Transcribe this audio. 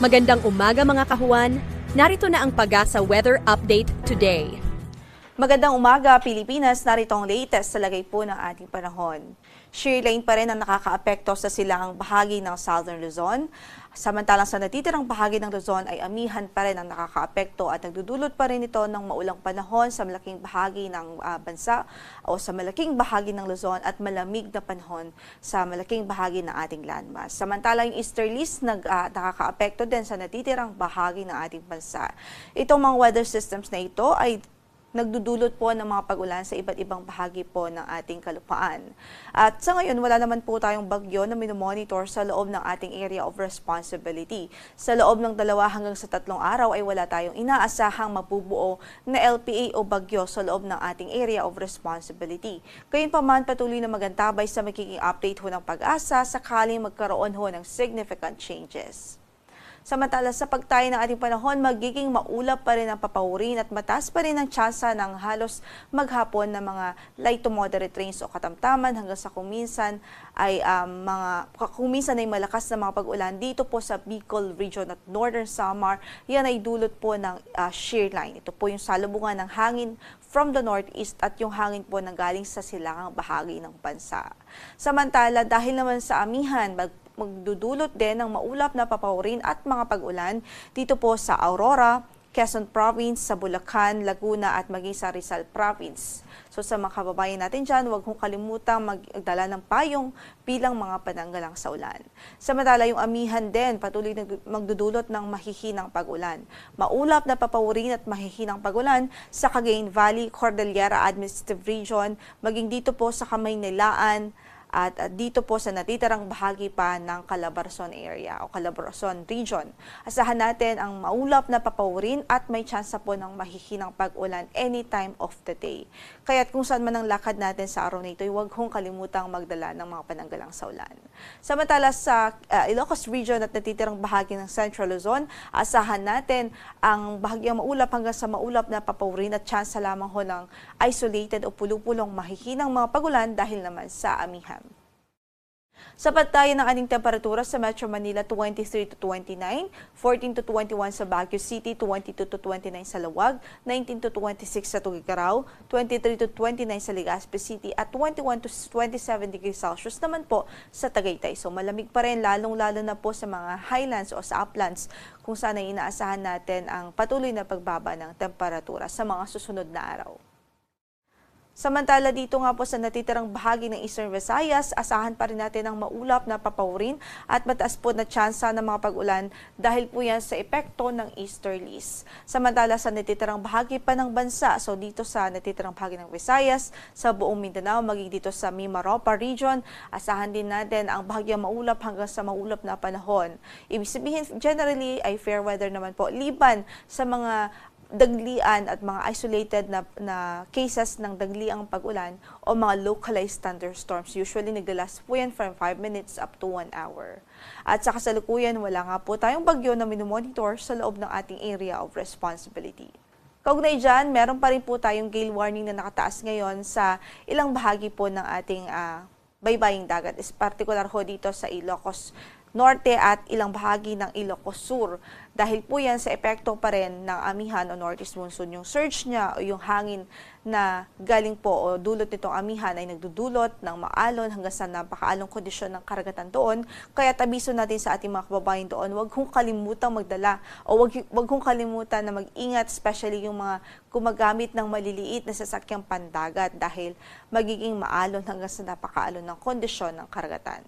Magandang umaga mga kahuan. Narito na ang Pag-asa Weather Update today. Magandang umaga, Pilipinas. Narito ang latest sa lagay po ng ating panahon. Shear line pa rin ang nakakaapekto sa silangang bahagi ng Southern Luzon. Samantalang sa natitirang bahagi ng Luzon ay amihan pa rin ang nakakaapekto at nagdudulot pa rin ito ng maulang panahon sa malaking bahagi ng bansa o sa malaking bahagi ng Luzon at malamig na panahon sa malaking bahagi ng ating landmass. Samantalang yung easterlies nakakaapekto din sa natitirang bahagi ng ating bansa. Itong mga weather systems na ito ay nagdudulot po ng mga pag-ulan sa iba't ibang bahagi po ng ating kalupaan. At sa ngayon, wala naman po tayong bagyo na minomonitor sa loob ng ating area of responsibility. Sa loob ng 2 hanggang sa 3 araw ay wala tayong inaasahang mabubuo na LPA o bagyo sa loob ng ating area of responsibility. Gayunpaman, patuloy na magantabay sa magiging update ho ng Pag-asa sakaling magkaroon ho ng significant changes. Samantala sa pagtayo ng ating panahon, magiging maulap pa rin ang papawurin at mataas pa rin ang tsansa ng halos maghapon na mga light to moderate rains o katamtaman hanggang sa kung minsan ay malakas na mga pag-ulan dito po sa Bicol region at Northern Samar. Yan ay dulot po ng shear line. Ito po yung salubungan ng hangin from the northeast at yung hangin po nang galing sa silangang bahagi ng bansa. Samantala, dahil naman sa amihan, magdudulot din ng maulap na papawurin at mga pag-ulan dito po sa Aurora, Quezon Province, sa Bulacan, Laguna at maging sa Rizal Province. So sa mga kababayan natin dyan, huwag kong kalimutang magdala ng payong bilang mga pananggalang sa ulan. Samantala yung amihan din, patuloy magdudulot ng mahihinang pag-ulan. Maulap na papawurin at mahihinang pag-ulan sa Cagayan Valley, Cordillera Administrative Region, maging dito po sa Kamaynilaan, at dito po sa natitirang bahagi pa ng Calabarzon area o Calabarzon region. Asahan natin ang maulap na papawurin at may tsansa po ng mahihinang pag-ulan anytime of the day. Kaya't kung saan man ang lakad natin sa araw na ito, huwag hong kalimutang magdala ng mga pananggalang sa ulan. Samantala sa Ilocos region at natitirang bahagi ng Central Luzon, asahan natin ang bahagyang maulap hanggang sa maulap na papawurin at tsansa lamang ho ng isolated o pulupulong mahihinang mga pag-ulan dahil naman sa amihan. Sapat tayo ng ating temperatura sa Metro Manila 23 to 29, 14 to 21 sa Baguio City, 22 to 29 sa Lawag, 19 to 26 sa Tuguegarao, 23 to 29 sa Legazpi City at 21 to 27 degrees Celsius naman po sa Tagaytay. So malamig pa rin lalong-lalo na po sa mga highlands o sa uplands kung saan ay inaasahan natin ang patuloy na pagbaba ng temperatura sa mga susunod na araw. Samantala dito nga po sa natitirang bahagi ng Eastern Visayas, asahan pa rin natin ang maulap na papawurin at mataas po na tsansa ng mga pag-ulan dahil po yan sa epekto ng easterlies. Samantala sa natitirang bahagi pa ng bansa, so dito sa natitirang bahagi ng Visayas, sa buong Mindanao, maging dito sa Mimaropa region, asahan din natin ang bahagyang maulap hanggang sa maulap na panahon. Ibig sabihin, generally ay fair weather naman po, liban sa mga daglian at mga isolated na cases ng dagliang pag-ulan o mga localized thunderstorms. Usually nagdalas po yan from 5 minutes up to 1 hour. At sa kasalukuyan, wala nga po tayong bagyo na minomonitor sa loob ng ating area of responsibility. Kaugnay dyan, meron pa rin po tayong gale warning na nakataas ngayon sa ilang bahagi po ng ating baybaying dagat. Is particular ho dito sa Ilocos Norte at ilang bahagi ng Ilocos Sur. Dahil po yan sa epekto pa rin ng amihan o northeast monsoon. Yung surge niya o yung hangin na galing po o dulot nitong amihan ay nagdudulot ng maalon hanggang sa napakaalong kondisyon ng karagatan doon. Kaya tabiso natin sa ating mga kababayan doon, huwag kong kalimutang magdala o huwag kong kalimutan na mag-ingat, especially yung mga gumagamit ng maliliit na sasakyang pandagat dahil magiging maalon hanggang sa napakaalon ng kondisyon ng karagatan.